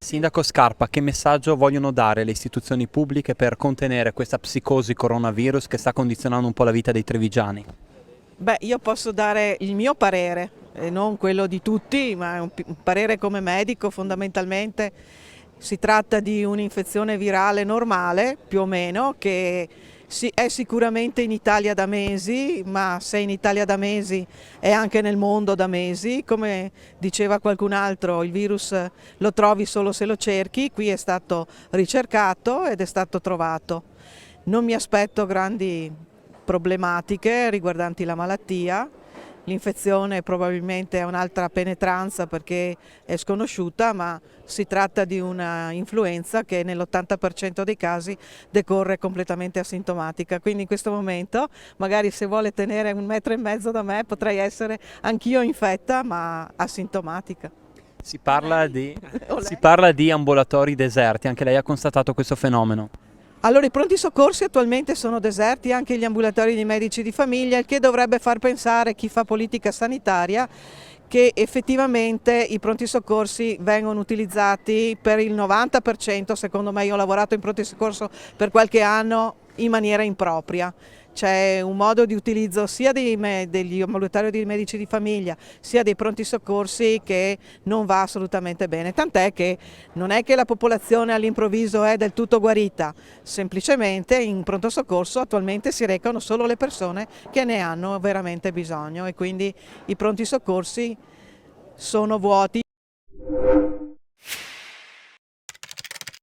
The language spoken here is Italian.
Sindaco Scarpa, che messaggio vogliono dare le istituzioni pubbliche per contenere questa psicosi coronavirus che sta condizionando un po' la vita dei trevigiani? Beh, io posso dare il mio parere, e non quello di tutti, ma è un parere come medico fondamentalmente. Si tratta di un'infezione virale normale, più o meno, che è sicuramente in Italia da mesi, ma se in Italia da mesi è anche nel mondo da mesi. Come diceva qualcun altro, il virus lo trovi solo se lo cerchi, qui è stato ricercato ed è stato trovato. Non mi aspetto grandi problematiche riguardanti la malattia. L'infezione probabilmente ha un'altra penetranza perché è sconosciuta, ma si tratta di una influenza che nell'80% dei casi decorre completamente asintomatica. Quindi in questo momento, magari se vuole tenere 1,5 metri da me, potrei essere anch'io infetta, ma asintomatica. Si O parla lei? di, O si lei? parla di ambulatori deserti, anche lei ha constatato questo fenomeno. Allora, i pronti soccorsi attualmente sono deserti, anche gli ambulatori di medici di famiglia, il che dovrebbe far pensare chi fa politica sanitaria che effettivamente i pronti soccorsi vengono utilizzati per il 90%, secondo me. Io ho lavorato in pronto soccorso per qualche anno in maniera impropria. C'è un modo di utilizzo sia degli ambulatori di medici di famiglia sia dei pronti soccorsi che non va assolutamente bene, tant'è che non è che la popolazione all'improvviso è del tutto guarita, semplicemente in pronto soccorso attualmente si recano solo le persone che ne hanno veramente bisogno e quindi i pronti soccorsi sono vuoti.